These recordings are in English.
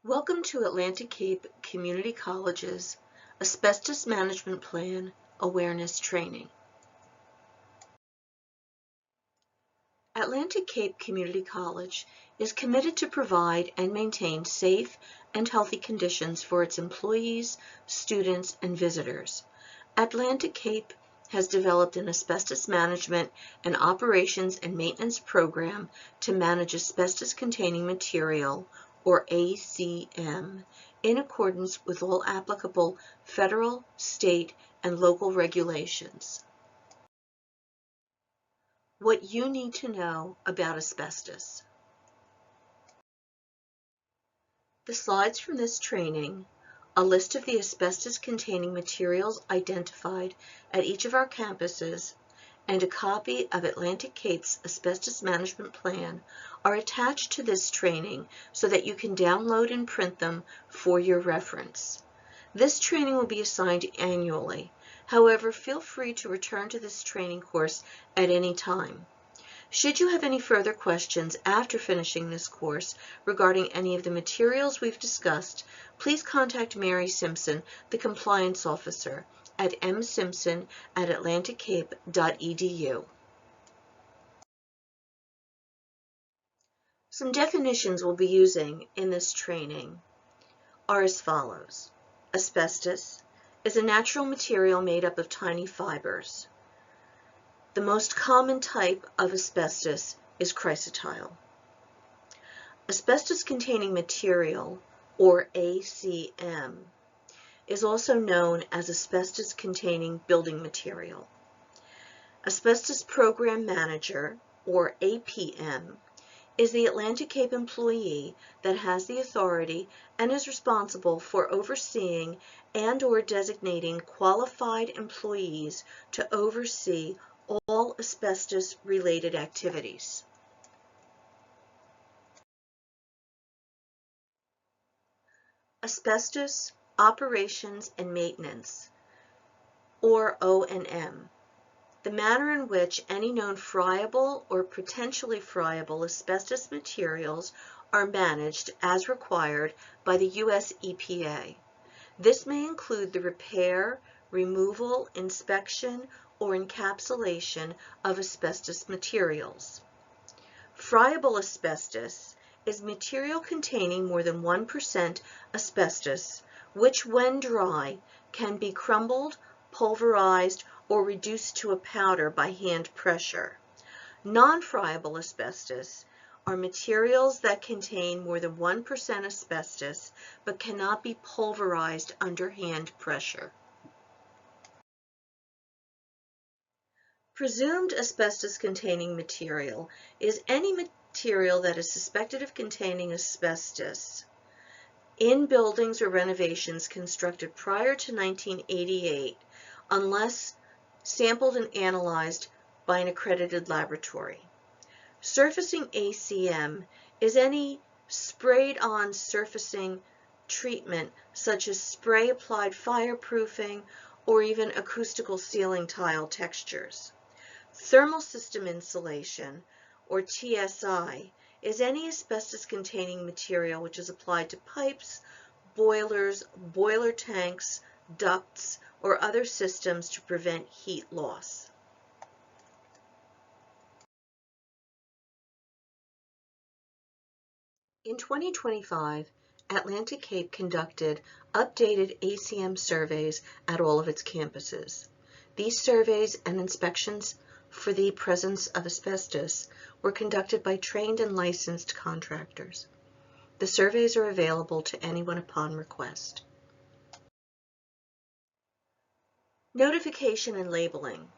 Welcome to Atlantic Cape Community College's Asbestos Management Plan Awareness Training. Atlantic Cape Community College is committed to provide and maintain safe and healthy conditions for its employees, students, and visitors. Atlantic Cape has developed an asbestos management and operations and maintenance program to manage asbestos-containing material, or ACM, in accordance with all applicable federal, state, and local regulations. What you need to know about asbestos. The slides from this training, a list of the asbestos-containing materials identified at each of our campuses, and a copy of Atlantic Cape's Asbestos Management Plan are attached to this training so that you can download and print them for your reference. This training will be assigned annually. However, feel free to return to this training course at any time. Should you have any further questions after finishing this course regarding any of the materials we've discussed, please contact Mary Simpson, the Compliance Officer, at msimpson@atlanticcape.edu. Some definitions we'll be using in this training are as follows. Asbestos is a natural material made up of tiny fibers. The most common type of asbestos is chrysotile. Asbestos-containing material, or ACM, is also known as asbestos-containing building material. Asbestos Program Manager, or APM, is the Atlantic Cape employee that has the authority and is responsible for overseeing and/or designating qualified employees to oversee all asbestos-related activities. Asbestos Operations and Maintenance, or O&M, the manner in which any known friable or potentially friable asbestos materials are managed as required by the U.S. EPA. This may include the repair, removal, inspection, or encapsulation of asbestos materials. Friable asbestos is material containing more than 1% asbestos, which when dry can be crumbled, pulverized, or reduced to a powder by hand pressure. Non-friable asbestos are materials that contain more than 1% asbestos but cannot be pulverized under hand pressure. Presumed asbestos-containing material is any material that is suspected of containing asbestos in buildings or renovations constructed prior to 1988, unless sampled and analyzed by an accredited laboratory. Surfacing ACM is any sprayed-on surfacing treatment such as spray-applied fireproofing or even acoustical ceiling tile textures. Thermal system insulation, or TSI, is any asbestos-containing material which is applied to pipes, boilers, boiler tanks, ducts, or other systems to prevent heat loss. In 2025, Atlantic Cape conducted updated ACM surveys at all of its campuses. These surveys and inspections for the presence of asbestos were conducted by trained and licensed contractors. The surveys are available to anyone upon request. Notification and labeling.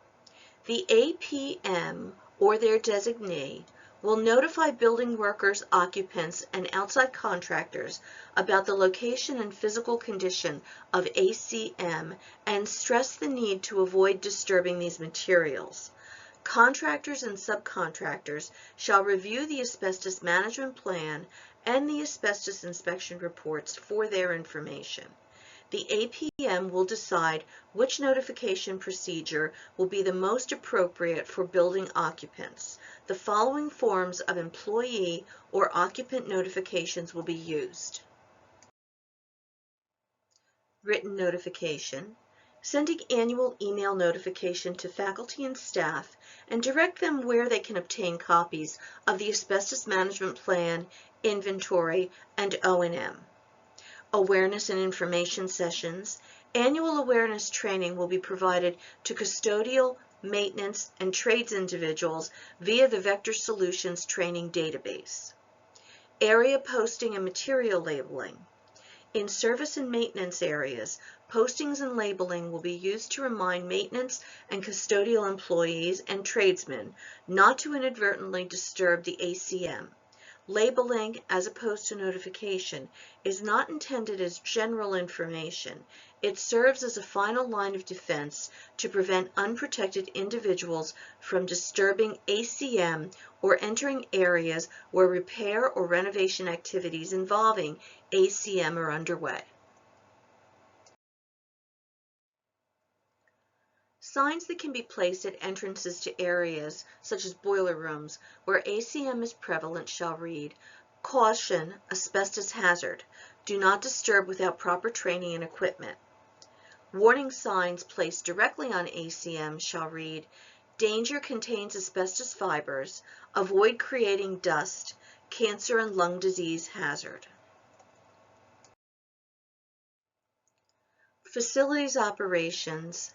The APM or their designee will notify building workers, occupants, and outside contractors about the location and physical condition of ACM and stress the need to avoid disturbing these materials. Contractors and subcontractors shall review the asbestos management plan and the asbestos inspection reports for their information. The APM will decide which notification procedure will be the most appropriate for building occupants. The following forms of employee or occupant notifications will be used. written notification, sending annual email notification to faculty and staff, and direct them where they can obtain copies of the Asbestos Management Plan, Inventory, and O&M. Awareness and information sessions. Annual awareness training will be provided to custodial, maintenance, and trades individuals via the Vector Solutions training database. Area posting and material labeling. In service and maintenance areas, postings and labeling will be used to remind maintenance and custodial employees and tradesmen not to inadvertently disturb the ACM. Labeling, as opposed to notification, is not intended as general information. It serves as a final line of defense to prevent unprotected individuals from disturbing ACM or entering areas where repair or renovation activities involving ACM are underway. Signs that can be placed at entrances to areas, such as boiler rooms, where ACM is prevalent shall read, "Caution, asbestos hazard. Do not disturb without proper training and equipment." Warning signs placed directly on ACM shall read, "Danger contains asbestos fibers. Avoid creating dust. Cancer and lung disease hazard." Facilities operations,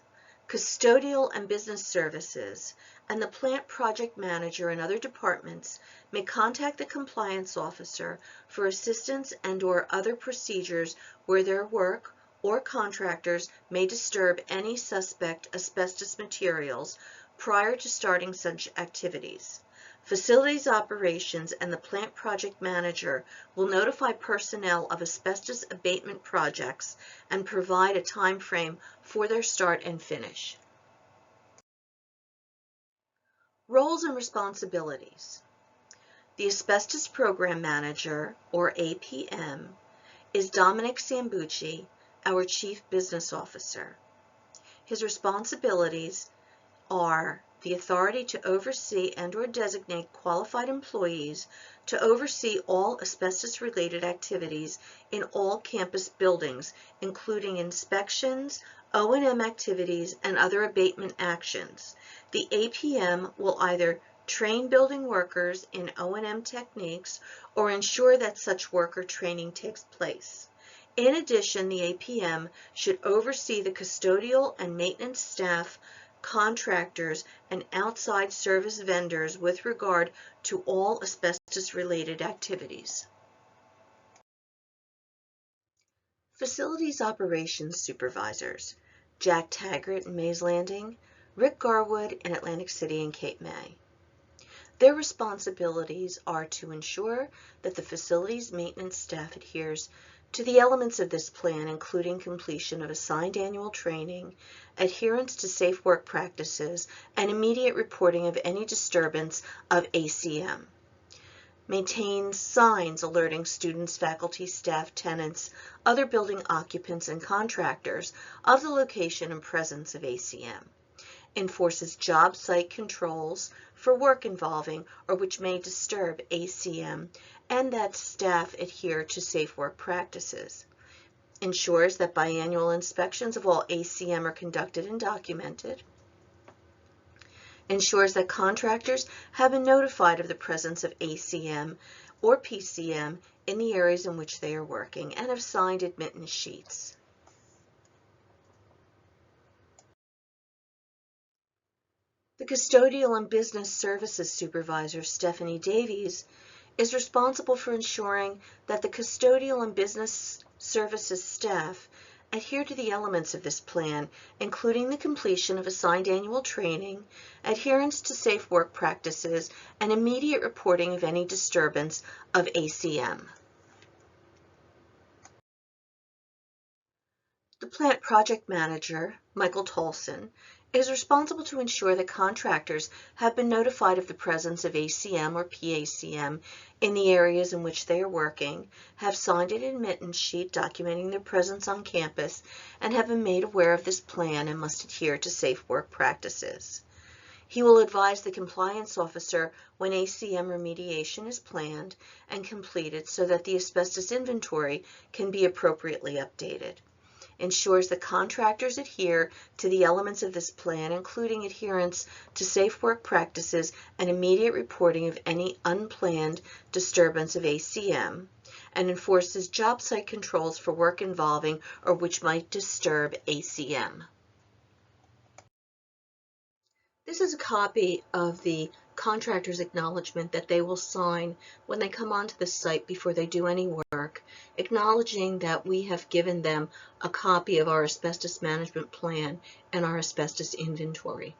custodial and business services, and the plant project manager and other departments may contact the compliance officer for assistance and/or other procedures where their work or contractors may disturb any suspect asbestos materials prior to starting such activities. Facilities operations and the plant project manager will notify personnel of asbestos abatement projects and provide a time frame for their start and finish. Roles and responsibilities. The Asbestos Program Manager, or APM, is Dominic Sambucci, our Chief Business Officer. His responsibilities are the authority to oversee and/or designate qualified employees to oversee all asbestos-related activities in all campus buildings, including inspections, O&M activities, and other abatement actions. The APM will either train building workers in O&M techniques or ensure that such worker training takes place. In addition, the APM should oversee the custodial and maintenance staff, contractors, and outside service vendors with regard to all asbestos-related activities. Facilities Operations Supervisors: Jack Taggart in Mays Landing, Rick Garwood in Atlantic City and Cape May. Their responsibilities are to ensure that the facilities maintenance staff adheres to the elements of this plan, including completion of assigned annual training, adherence to safe work practices, and immediate reporting of any disturbance of ACM. Maintains signs alerting students, faculty, staff, tenants, other building occupants, and contractors of the location and presence of ACM. Enforces job site controls for work involving or which may disturb ACM, and that staff adhere to safe work practices. Ensures that biannual inspections of all ACM are conducted and documented. Ensures that contractors have been notified of the presence of ACM or PCM in the areas in which they are working and have signed admittance sheets. The Custodial and Business Services Supervisor, Stephanie Davies, is responsible for ensuring that the custodial and business services staff adhere to the elements of this plan, including the completion of assigned annual training, adherence to safe work practices, and immediate reporting of any disturbance of ACM. The Plant Project Manager, Michael Tolson, is responsible to ensure that contractors have been notified of the presence of ACM or PACM in the areas in which they are working, have signed an admittance sheet documenting their presence on campus, and have been made aware of this plan and must adhere to safe work practices. He will advise the compliance officer when ACM remediation is planned and completed so that the asbestos inventory can be appropriately updated. ensures that contractors adhere to the elements of this plan, including adherence to safe work practices and immediate reporting of any unplanned disturbance of ACM, and enforces job site controls for work involving or which might disturb ACM. This is a copy of the contractor's acknowledgement that they will sign when they come onto the site before they do any work, acknowledging that we have given them a copy of our asbestos management plan and our asbestos inventory.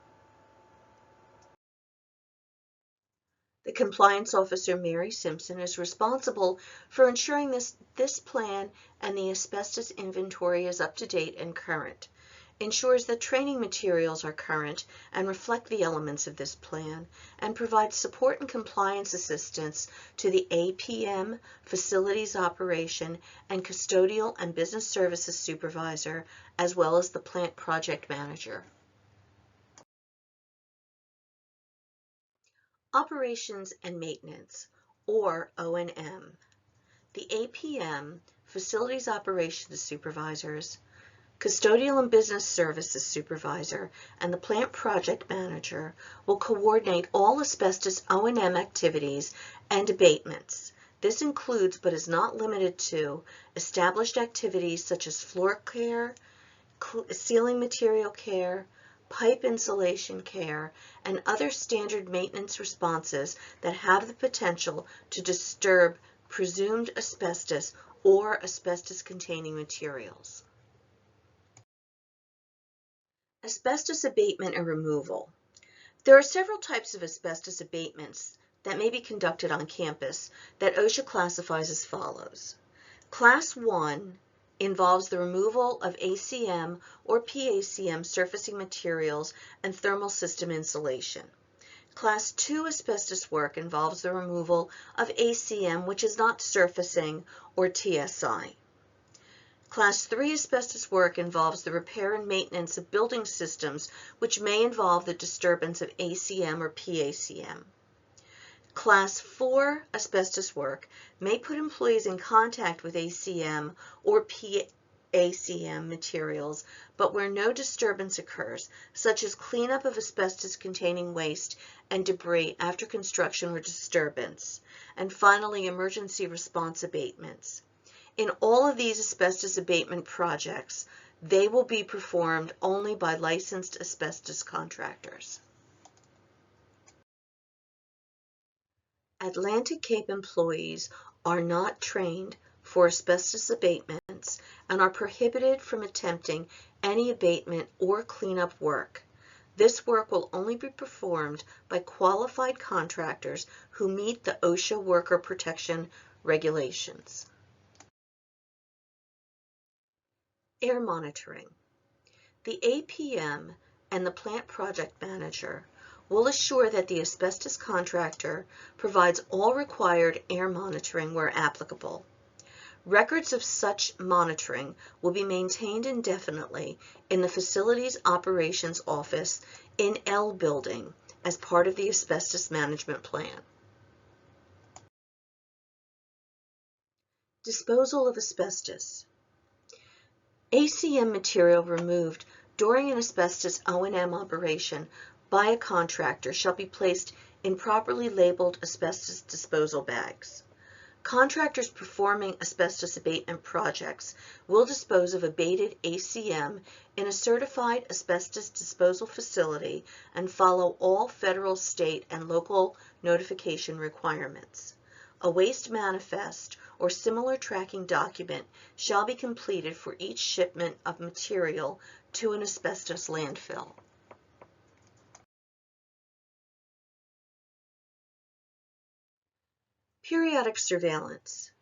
The compliance officer, Mary Simpson, is responsible for ensuring this plan and the asbestos inventory is up to date and current, ensures that training materials are current and reflect the elements of this plan, and provides support and compliance assistance to the APM, facilities operation, and custodial and business services supervisor, as well as the plant project manager. Operations and Maintenance, or O&M. The APM, Facilities Operations Supervisors, Custodial and Business Services Supervisor, and the Plant Project Manager will coordinate all asbestos O&M activities and abatements. This includes, but is not limited to, established activities such as floor care, ceiling material care, pipe insulation care, and other standard maintenance responses that have the potential to disturb presumed asbestos or asbestos-containing materials. Asbestos abatement and removal. There are several types of asbestos abatements that may be conducted on campus that OSHA classifies as follows. Class 1 involves the removal of ACM or PACM surfacing materials and thermal system insulation. Class 2 asbestos work involves the removal of ACM, which is not surfacing, or TSI. Class 3 asbestos work involves the repair and maintenance of building systems, which may involve the disturbance of ACM or PACM. Class 4 asbestos work may put employees in contact with ACM or PACM materials, but where no disturbance occurs, such as cleanup of asbestos-containing waste and debris after construction or disturbance. And finally, emergency response abatements. In all of these asbestos abatement projects, they will be performed only by licensed asbestos contractors. Atlantic Cape employees are not trained for asbestos abatements and are prohibited from attempting any abatement or cleanup work. This work will only be performed by qualified contractors who meet the OSHA worker protection regulations. Air monitoring. The APM and the plant project manager will assure that the asbestos contractor provides all required air monitoring where applicable. Records of such monitoring will be maintained indefinitely in the Facilities Operations Office in L Building as part of the asbestos management plan. Disposal of asbestos. ACM material removed during an asbestos O&M operation by a contractor shall be placed in properly labeled asbestos disposal bags. Contractors performing asbestos abatement projects will dispose of abated ACM in a certified asbestos disposal facility and follow all federal, state, and local notification requirements. A waste manifest or similar tracking document shall be completed for each shipment of material to an asbestos landfill. Periodic surveillance.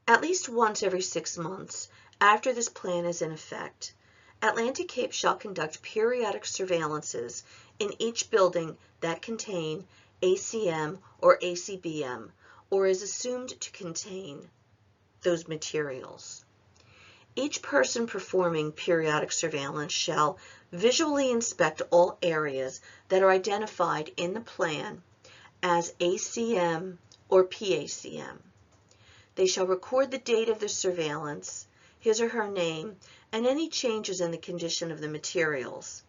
At least once every 6 months after this plan is in effect, Atlantic Cape shall conduct periodic surveillances in each building that contain ACM or ACBM or is assumed to contain those materials. Each person performing periodic surveillance shall visually inspect all areas that are identified in the plan as ACM or PACM. They shall record the date of the surveillance, his or her name, and any changes in the condition of the materials,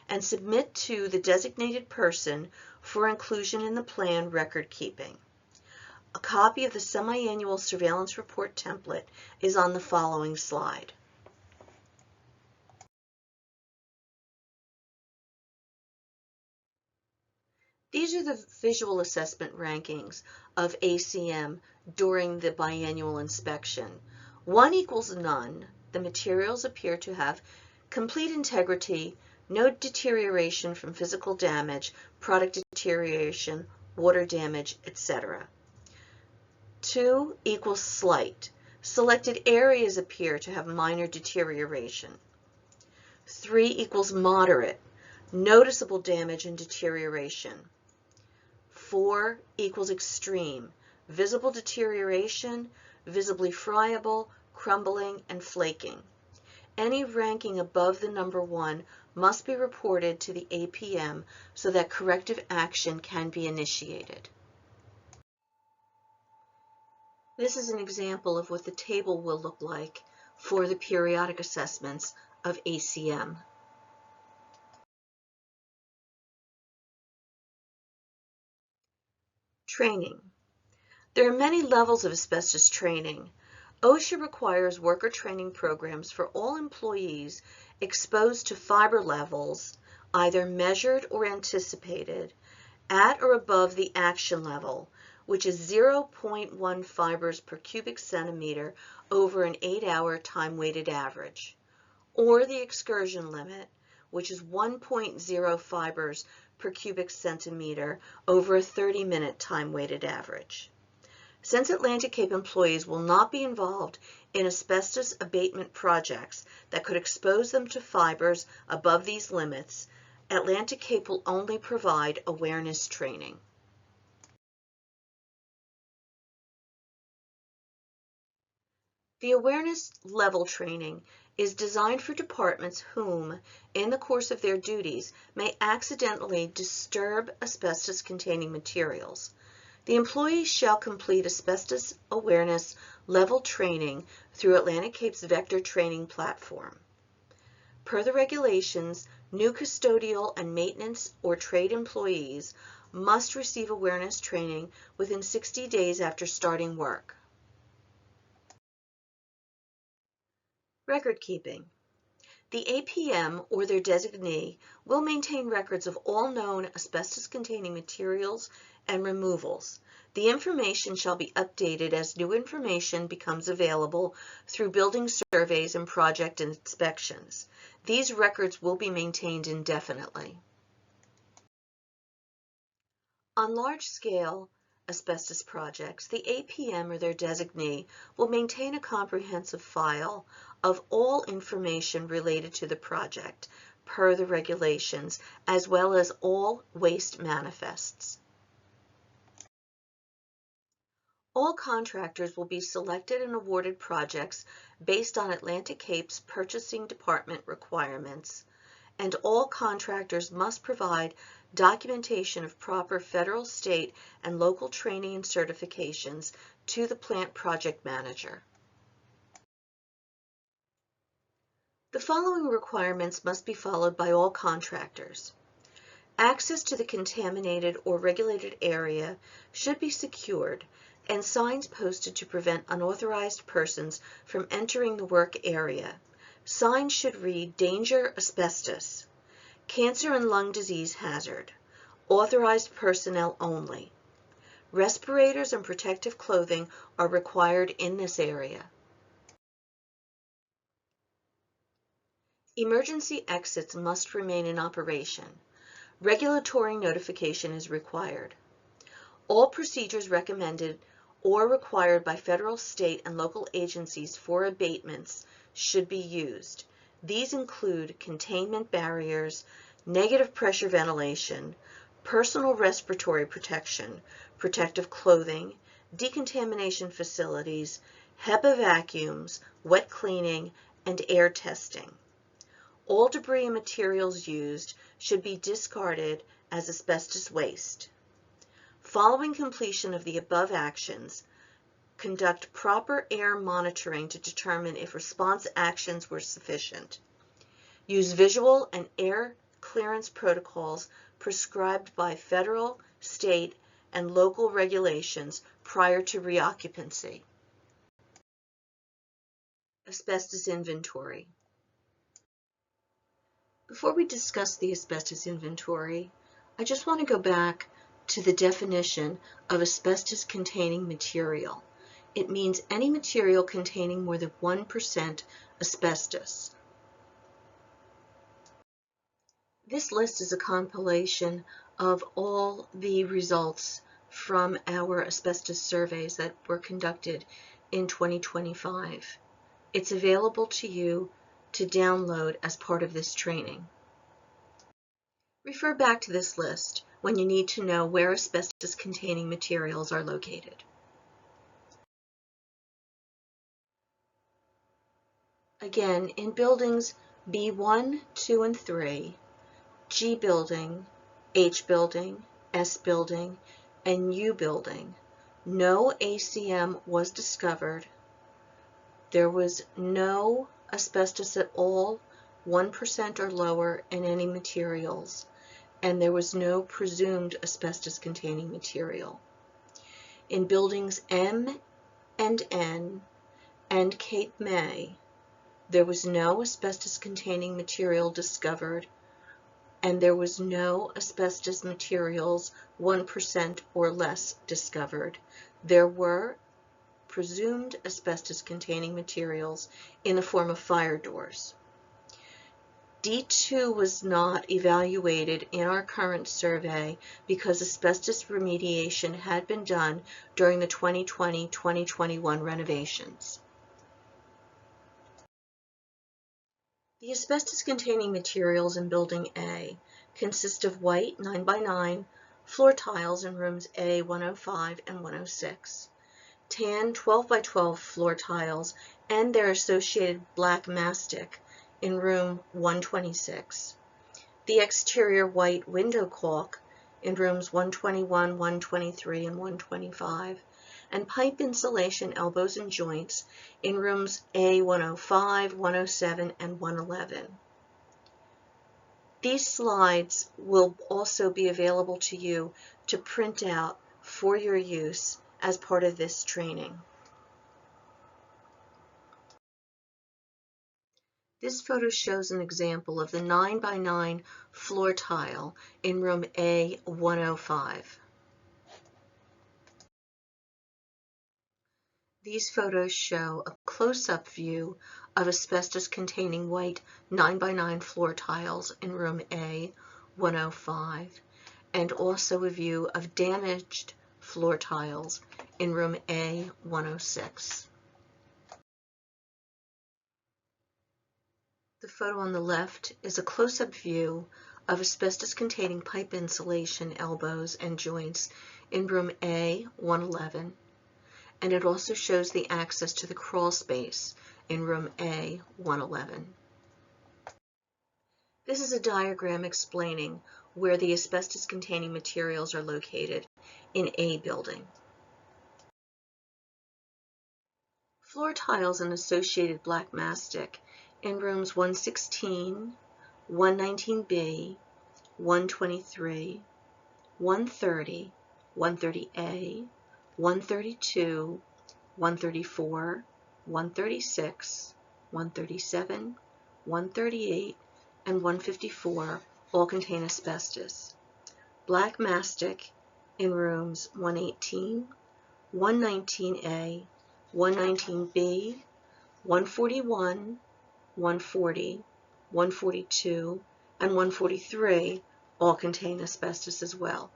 and submit to the designated person for inclusion in the plan record keeping. A copy of the semi-annual surveillance report template is on the following slide. These are the visual assessment rankings of ACM during the biannual inspection. 1 equals none. The materials appear to have complete integrity, no deterioration from physical damage, product deterioration, water damage, etc. 2 equals slight. Selected areas appear to have minor deterioration. 3 equals moderate. Noticeable damage and deterioration. 4 equals extreme. Visible deterioration, visibly friable, crumbling, and flaking. Any ranking above the number 1 must be reported to the APM so that corrective action can be initiated. This is an example of what the table will look like for the periodic assessments of ACM. Training. There are many levels of asbestos training. OSHA requires worker training programs for all employees exposed to fiber levels, either measured or anticipated, at or above the action level, which is 0.1 fibers per cubic centimeter over an 8-hour time-weighted average, or the excursion limit, which is 1.0 fibers per cubic centimeter over a 30-minute time-weighted average. Since Atlantic Cape employees will not be involved in asbestos abatement projects that could expose them to fibers above these limits, Atlantic Cape will only provide awareness training. The awareness level training is designed for departments whom, in the course of their duties, may accidentally disturb asbestos-containing materials. The employees shall complete asbestos awareness level training through Atlantic Cape's Vector Training Platform. Per the regulations, new custodial and maintenance or trade employees must receive awareness training within 60 days after starting work. Record keeping. The APM or their designee will maintain records of all known asbestos-containing materials and removals. The information shall be updated as new information becomes available through building surveys and project inspections. These records will be maintained indefinitely. On large-scale asbestos projects, the APM or their designee will maintain a comprehensive file of all information related to the project per the regulations, as well as all waste manifests. All contractors will be selected and awarded projects based on Atlantic Cape's Purchasing Department requirements, and all contractors must provide documentation of proper federal, state, and local training and certifications to the plant project manager. The following requirements must be followed by all contractors. Access to the contaminated or regulated area should be secured and signs posted to prevent unauthorized persons from entering the work area. Signs should read Danger Asbestos, Cancer and Lung Disease Hazard, Authorized Personnel Only. Respirators and protective clothing are required in this area. Emergency exits must remain in operation. Regulatory notification is required. All procedures recommended or required by federal, state, and local agencies for abatements should be used. These include containment barriers, negative pressure ventilation, personal respiratory protection, protective clothing, decontamination facilities, HEPA vacuums, wet cleaning, and air testing. All debris and materials used should be discarded as asbestos waste. Following completion of the above actions, Conduct proper air monitoring to determine if response actions were sufficient. Use visual and air clearance protocols prescribed by federal, state, and local regulations prior to reoccupancy. Asbestos inventory. Before we discuss the asbestos inventory, I just want to go back to the definition of asbestos-containing material. It means any material containing more than 1% asbestos. This list is a compilation of all the results from our asbestos surveys that were conducted in 2025. It's available to you to download as part of this training. Refer back to this list when you need to know where asbestos-containing materials are located. Again, in buildings B1, 2, and 3, G building, H building, S building, and U building, no ACM was discovered. There was no asbestos at all, 1% or lower, in any materials, and there was no presumed asbestos-containing material. In buildings M and N and Cape May, there was no asbestos-containing material discovered, and there was no asbestos materials 1% or less discovered. There were presumed asbestos-containing materials in the form of fire doors. D2 was not evaluated in our current survey because asbestos remediation had been done during the 2020-2021 renovations. The asbestos-containing materials in Building A consist of white 9x9 floor tiles in rooms A 105 and 106, tan 12x12 floor tiles and their associated black mastic in room 126, the exterior white window caulk in rooms 121, 123, and 125, and pipe insulation elbows and joints in rooms A105, 107, and 111. These slides will also be available to you to print out for your use as part of this training. This photo shows an example of the 9x9 floor tile in room A105. These photos show a close-up view of asbestos-containing white 9x9 floor tiles in room A105, and also a view of damaged floor tiles in room A106. The photo on the left is a close-up view of asbestos-containing pipe insulation elbows and joints in room A111, and it also shows the access to the crawl space in room A111. This is a diagram explaining where the asbestos-containing materials are located in A building. Floor tiles and associated black mastic in rooms 116, 119B, 123, 130, 130A, 132, 134, 136, 137, 138, and 154 all contain asbestos. Black mastic in rooms 118, 119A, 119B, 141, 140, 142, and 143 all contain asbestos as well.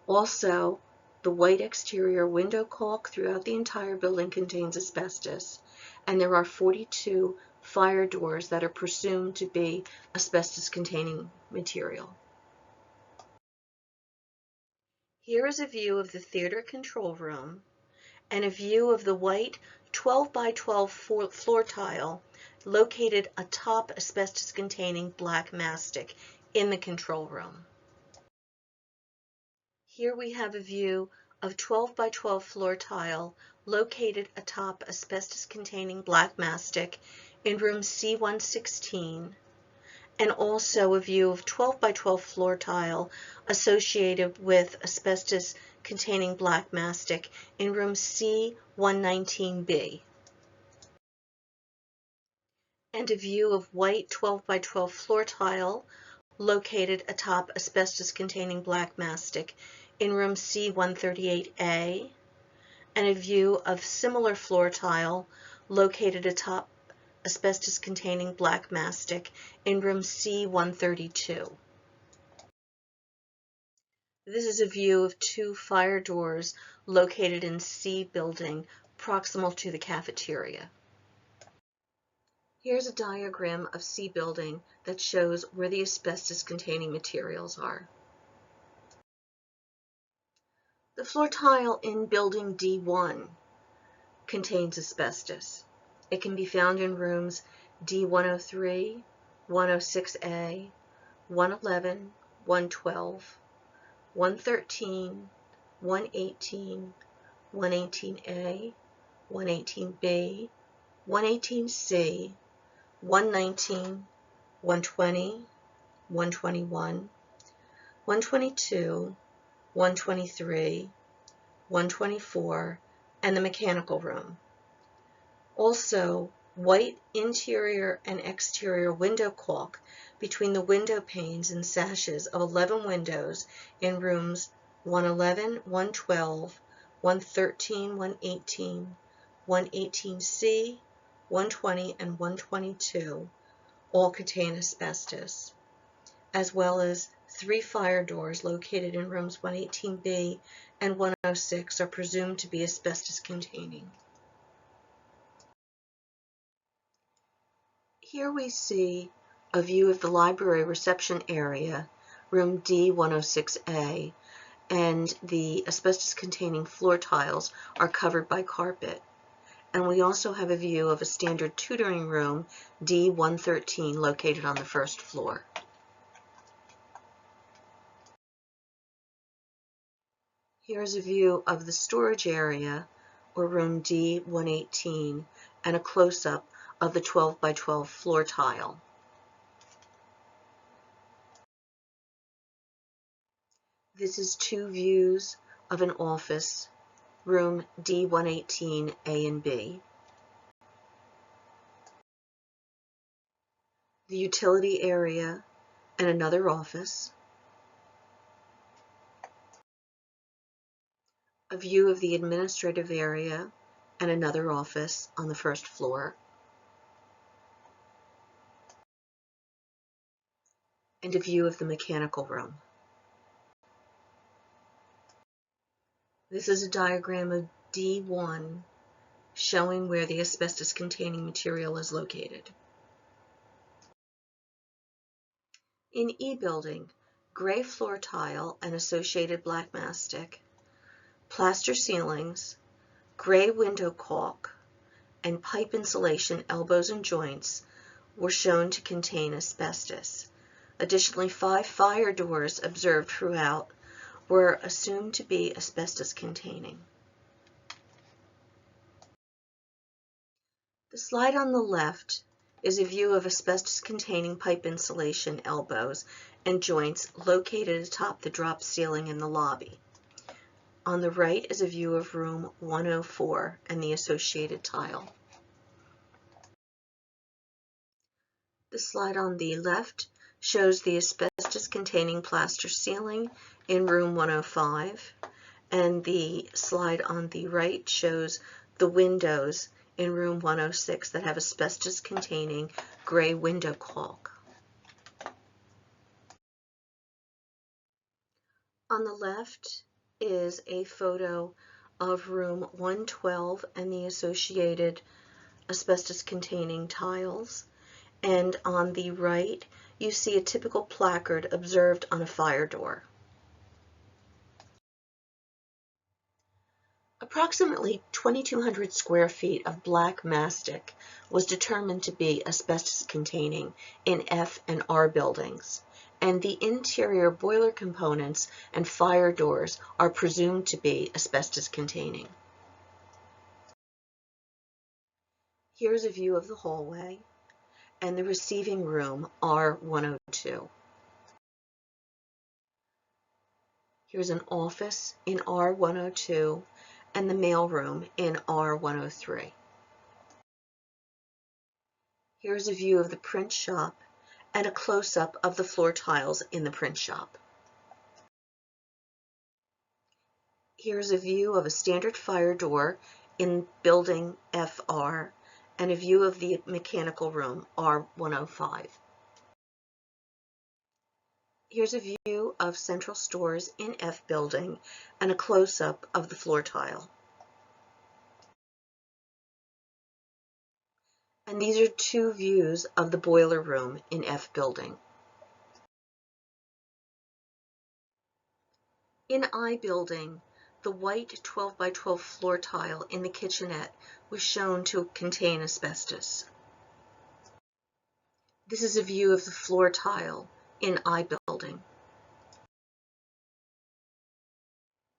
Also, the white exterior window caulk throughout the entire building contains asbestos, and there are 42 fire doors that are presumed to be asbestos-containing material. Here is a view of the theater control room and a view of the white 12x12 floor tile located atop asbestos-containing black mastic in the control room. Here we have a view of 12 by 12 floor tile located atop asbestos-containing black mastic in room C116, and also a view of 12 by 12 floor tile associated with asbestos-containing black mastic in room C119B, and a view of white 12 by 12 floor tile located atop asbestos-containing black mastic in room C138A, and a view of similar floor tile located atop asbestos-containing black mastic in room C132. This is a view of two fire doors located in C building proximal to the cafeteria. Here's a diagram of C building that shows where the asbestos-containing materials are. The floor tile in building D1 contains asbestos. It can be found in rooms D103, 106A, 111, 112, 113, 118, 118A, 118B, 118C, 119, 120, 121, 122, 123, 124, and the mechanical room. Also, white interior and exterior window caulk between the window panes and sashes of 11 windows in rooms 111, 112, 113, 118, 118C, 120, and 122 all contain asbestos, as well as 3 fire doors located in rooms 118B and 106 are presumed to be asbestos containing. Here we see a view of the library reception area, room D106A, and the asbestos-containing floor tiles are covered by carpet. And we also have a view of a standard tutoring room, D113, located on the first floor. Here's a view of the storage area, or room D118, and a close-up of the 12 by 12 floor tile. This is two views of an office, room D118 A and B. The utility area and another office. A view of the administrative area and another office on the first floor. And a view of the mechanical room. This is a diagram of D1 showing where the asbestos-containing material is located. In E building, gray floor tile and associated black mastic, plaster ceilings, gray window caulk, and pipe insulation elbows and joints were shown to contain asbestos. Additionally, 5 fire doors observed throughout were assumed to be asbestos containing. The slide on the left is a view of asbestos-containing pipe insulation elbows and joints located atop the drop ceiling in the lobby. On the right is a view of room 104 and the associated tile. The slide on the left shows the asbestos-containing plaster ceiling in room 105, and the slide on the right shows the windows in room 106 that have asbestos-containing gray window caulk. On the left is a photo of room 112 and the associated asbestos-containing tiles, and on the right you see a typical placard observed on a fire door. Approximately 2,200 square feet of black mastic was determined to be asbestos containing in F and R buildings, and the interior boiler components and fire doors are presumed to be asbestos containing. Here's a view of the hallway and the receiving room, R102. Here's an office in R102 and the mailroom in R103. Here's a view of the print shop and a close-up of the floor tiles in the print shop. Here's a view of a standard fire door in building FR and a view of the mechanical room, R105. Here's a view of central stores in F building and a close-up of the floor tile. And these are two views of the boiler room in F building. In I building, the white 12 by 12 floor tile in the kitchenette was shown to contain asbestos. This is a view of the floor tile in I building.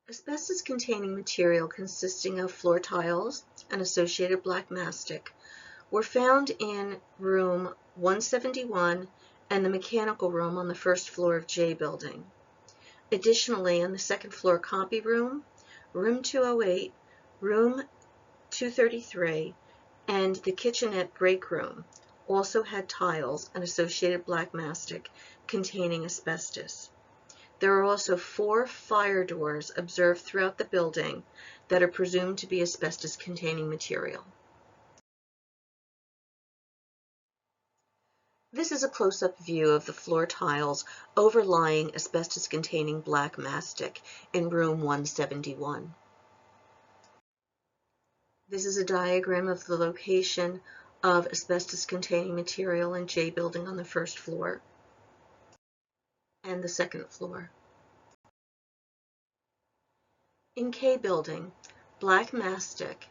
Asbestos-containing material consisting of floor tiles and associated black mastic were found in room 171 and the mechanical room on the first floor of J building. Additionally, in the second floor copy room, room 208, room 233, and the kitchenette break room also had tiles and associated black mastic containing asbestos. There are also 4 fire doors observed throughout the building that are presumed to be asbestos-containing material. This is a close-up view of the floor tiles overlying asbestos-containing black mastic in room 171. This is a diagram of the location of asbestos-containing material in J building on the first floor and the second floor. In K building, black mastic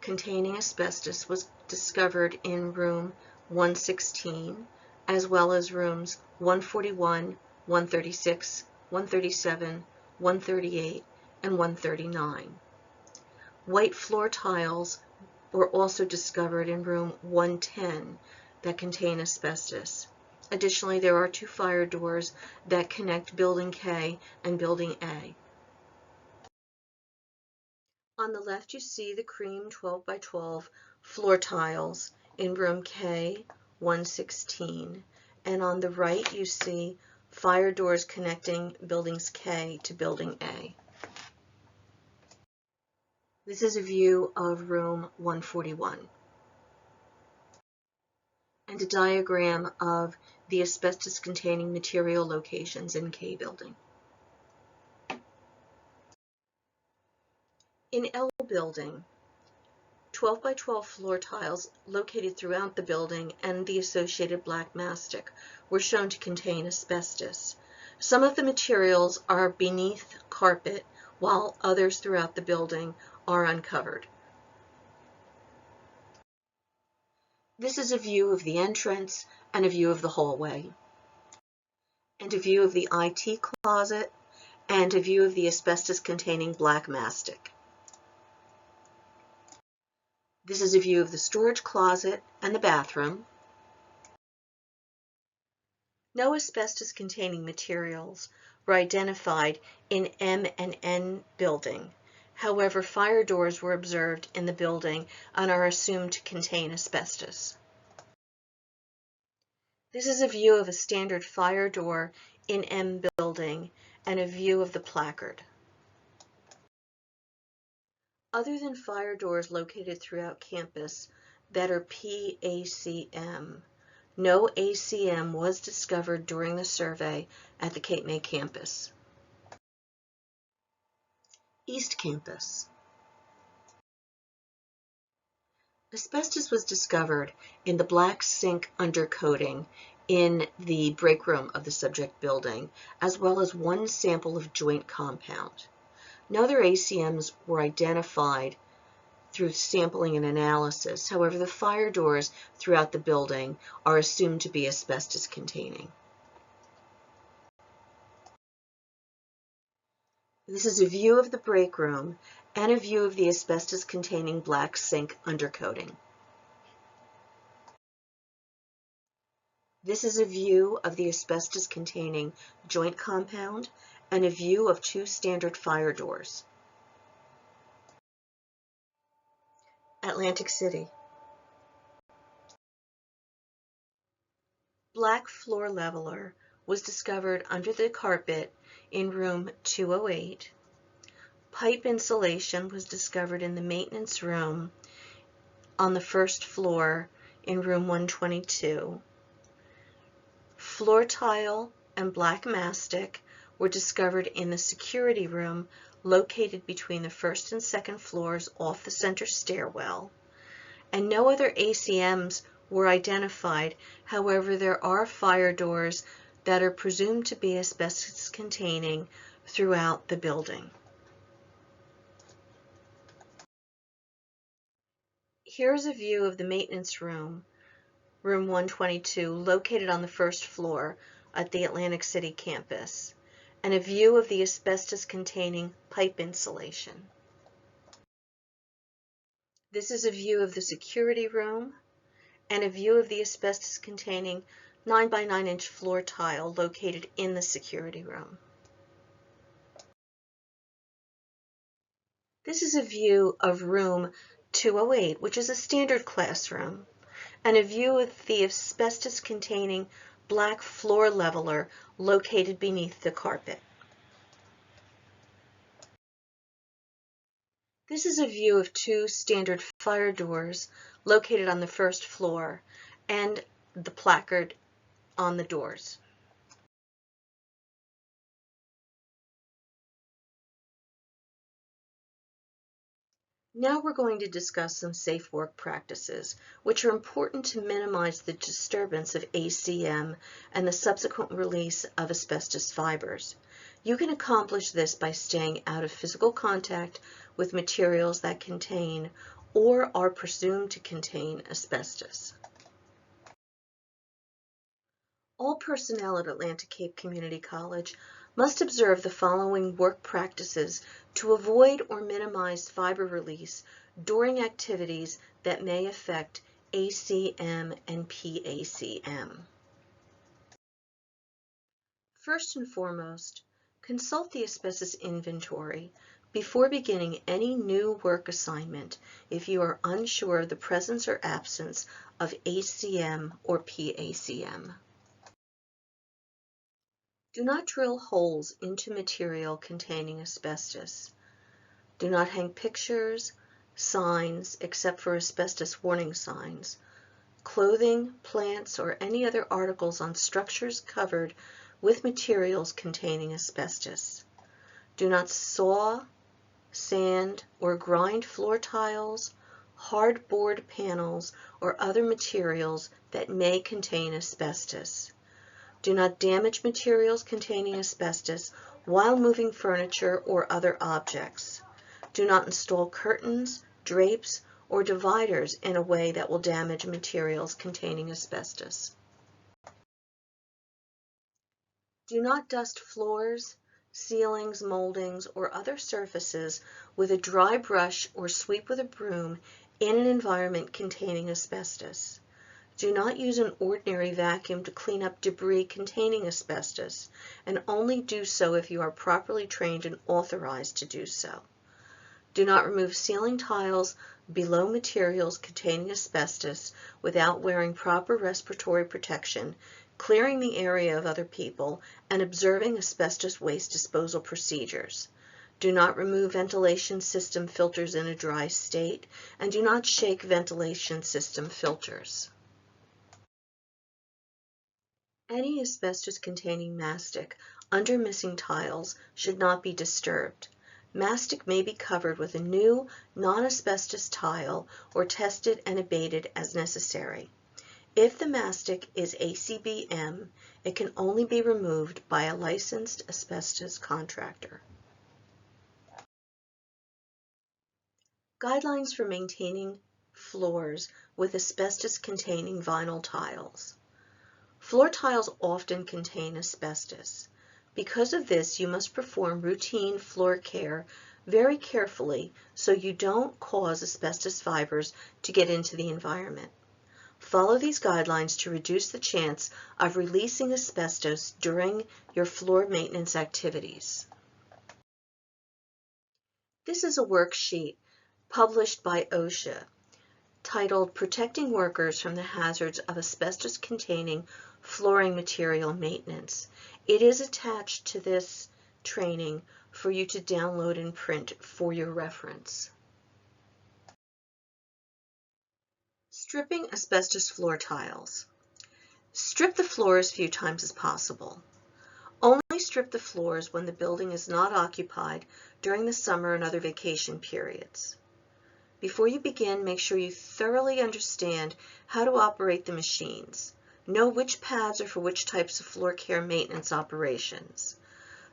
containing asbestos was discovered in room 116, as well as rooms 141, 136, 137, 138, and 139. White floor tiles were also discovered in room 110 that contain asbestos. Additionally, there are 2 fire doors that connect building K and building A. On the left, you see the cream 12 by 12 floor tiles in room K 116, and on the right you see fire doors connecting buildings K to building A. This is a view of room 141 and a diagram of the asbestos-containing material locations in K building. In L building, 12 by 12 floor tiles located throughout the building and the associated black mastic were shown to contain asbestos. Some of the materials are beneath carpet, while others throughout the building are uncovered. This is a view of the entrance and a view of the hallway, and a view of the IT closet, and a view of the asbestos-containing black mastic. This is a view of the storage closet and the bathroom. No asbestos-containing materials were identified in M and N building. However, fire doors were observed in the building and are assumed to contain asbestos. This is a view of a standard fire door in M building and a view of the placard. Other than fire doors located throughout campus that are PACM, no ACM was discovered during the survey at the Cape May campus. East Campus. Asbestos was discovered in the black sink undercoating in the break room of the subject building, as well as 1 sample of joint compound. No other ACMs were identified through sampling and analysis. However, the fire doors throughout the building are assumed to be asbestos containing. This is a view of the break room and a view of the asbestos-containing black sink undercoating. This is a view of the asbestos-containing joint compound and a view of two standard fire doors. Atlantic City. Black floor leveler was discovered under the carpet in room 208. Pipe insulation was discovered in the maintenance room on the first floor in room 122. Floor tile and black mastic were discovered in the security room located between the first and second floors off the center stairwell, and no other ACMs were identified. However, there are fire doors that are presumed to be asbestos containing throughout the building. Here's a view of the maintenance room, room 122, located on the first floor at the Atlantic City campus, and a view of the asbestos-containing pipe insulation. This is a view of the security room and a view of the asbestos-containing 9 by 9 inch floor tile located in the security room. This is a view of room 208, which is a standard classroom, and a view of the asbestos-containing black floor leveler located beneath the carpet. This is a view of two standard fire doors located on the first floor and the placard on the doors. Now we're going to discuss some safe work practices, which are important to minimize the disturbance of ACM and the subsequent release of asbestos fibers. You can accomplish this by staying out of physical contact with materials that contain or are presumed to contain asbestos. All personnel at Atlantic Cape Community College must observe the following work practices to avoid or minimize fiber release during activities that may affect ACM and PACM. First and foremost, consult the asbestos inventory before beginning any new work assignment if you are unsure of the presence or absence of ACM or PACM. Do not drill holes into material containing asbestos. Do not hang pictures, signs, except for asbestos warning signs, clothing, plants, or any other articles on structures covered with materials containing asbestos. Do not saw, sand, or grind floor tiles, hard board panels, or other materials that may contain asbestos. Do not damage materials containing asbestos while moving furniture or other objects. Do not install curtains, drapes, or dividers in a way that will damage materials containing asbestos. Do not dust floors, ceilings, moldings, or other surfaces with a dry brush or sweep with a broom in an environment containing asbestos. Do not use an ordinary vacuum to clean up debris containing asbestos, and only do so if you are properly trained and authorized to do so. Do not remove ceiling tiles below materials containing asbestos without wearing proper respiratory protection, clearing the area of other people, and observing asbestos waste disposal procedures. Do not remove ventilation system filters in a dry state, and do not shake ventilation system filters. Any asbestos-containing mastic under missing tiles should not be disturbed. Mastic may be covered with a new non-asbestos tile or tested and abated as necessary. If the mastic is ACBM, it can only be removed by a licensed asbestos contractor. Guidelines for maintaining floors with asbestos-containing vinyl tiles. Floor tiles often contain asbestos. Because of this, you must perform routine floor care very carefully so you don't cause asbestos fibers to get into the environment. Follow these guidelines to reduce the chance of releasing asbestos during your floor maintenance activities. This is a worksheet published by OSHA titled Protecting Workers from the Hazards of Asbestos-Containing Flooring Material Maintenance. It is attached to this training for you to download and print for your reference. Stripping asbestos floor tiles. Strip the floor as few times as possible. Only strip the floors when the building is not occupied during the summer and other vacation periods. Before you begin, make sure you thoroughly understand how to operate the machines. Know which pads are for which types of floor care maintenance operations.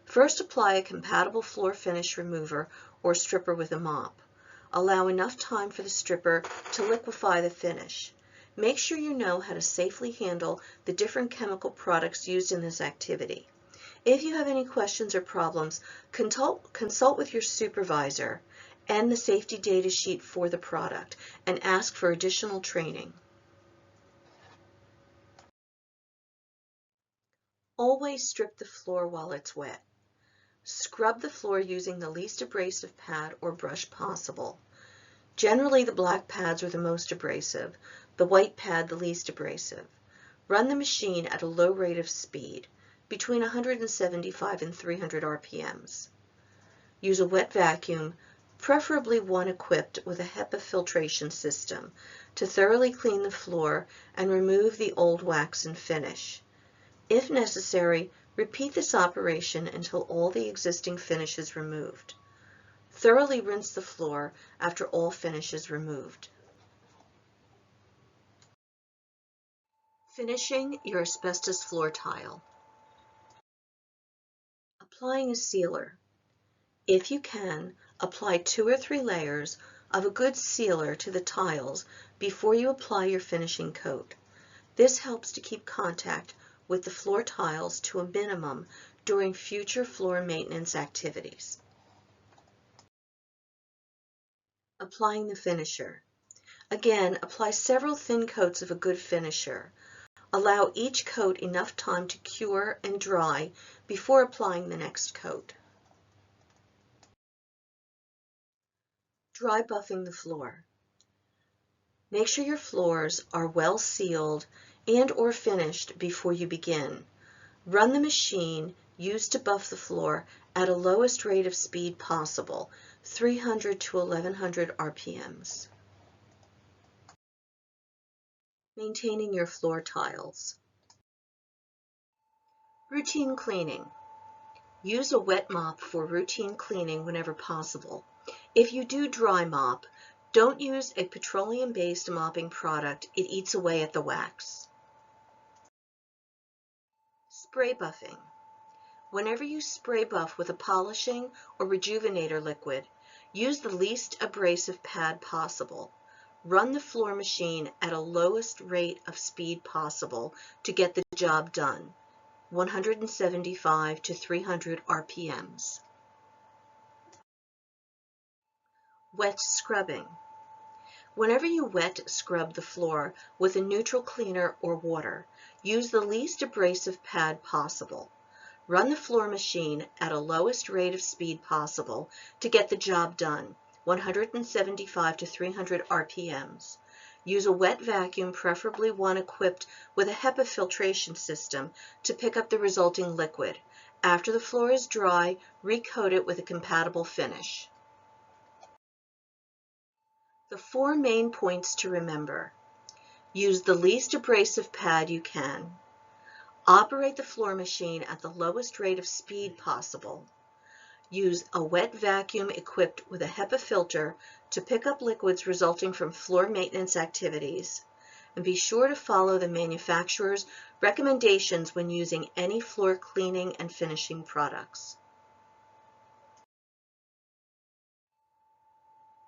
First, apply a compatible floor finish remover or stripper with a mop. Allow enough time for the stripper to liquefy the finish. Make sure you know how to safely handle the different chemical products used in this activity. If you have any questions or problems, consult with your supervisor and the safety data sheet for the product and ask for additional training. Always strip the floor while it's wet. Scrub the floor using the least abrasive pad or brush possible. Generally, the black pads are the most abrasive, the white pad the least abrasive. Run the machine at a low rate of speed, between 175 and 300 RPMs. Use a wet vacuum, preferably one equipped with a HEPA filtration system, to thoroughly clean the floor and remove the old wax and finish. If necessary, repeat this operation until all the existing finish is removed. Thoroughly rinse the floor after all finish is removed. Finishing your asbestos floor tile. Applying a sealer. If you can, apply 2 or 3 layers of a good sealer to the tiles before you apply your finishing coat. This helps to keep contact with the floor tiles to a minimum during future floor maintenance activities. Applying the finisher. Again, apply several thin coats of a good finisher. Allow each coat enough time to cure and dry before applying the next coat. Dry buffing the floor. Make sure your floors are well sealed and or finished before you begin. Run the machine used to buff the floor at a lowest rate of speed possible, 300 to 1100 RPMs. Maintaining your floor tiles. Routine cleaning. Use a wet mop for routine cleaning whenever possible. If you do dry mop, don't use a petroleum-based mopping product. It eats away at the wax. Spray buffing. Whenever you spray buff with a polishing or rejuvenator liquid, use the least abrasive pad possible. Run the floor machine at a lowest rate of speed possible to get the job done, 175 to 300 RPMs. Wet scrubbing. Whenever you wet scrub the floor with a neutral cleaner or water, use the least abrasive pad possible. Run the floor machine at a lowest rate of speed possible to get the job done, 175 to 300 RPMs. Use a wet vacuum, preferably one equipped with a HEPA filtration system, to pick up the resulting liquid. After the floor is dry, recoat it with a compatible finish. The 4 main points to remember. Use the least abrasive pad you can. Operate the floor machine at the lowest rate of speed possible. Use a wet vacuum equipped with a HEPA filter to pick up liquids resulting from floor maintenance activities. And be sure to follow the manufacturer's recommendations when using any floor cleaning and finishing products.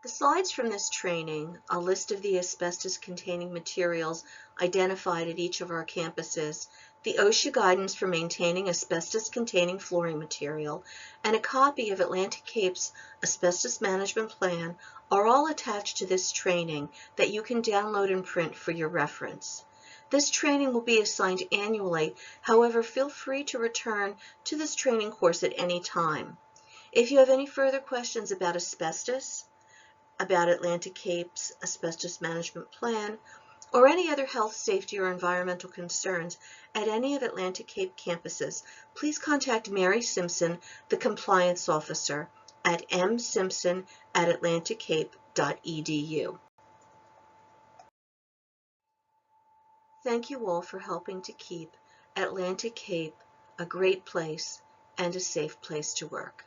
The slides from this training, a list of the asbestos-containing materials identified at each of our campuses, the OSHA guidance for maintaining asbestos-containing flooring material, and a copy of Atlantic Cape's Asbestos Management Plan are all attached to this training that you can download and print for your reference. This training will be assigned annually, however, feel free to return to this training course at any time. If you have any further questions about asbestos, about Atlantic Cape's Asbestos Management Plan, or any other health, safety, or environmental concerns at any of Atlantic Cape campuses, please contact Mary Simpson, the Compliance Officer, at msimpson@atlanticcape.edu. Thank you all for helping to keep Atlantic Cape a great place and a safe place to work.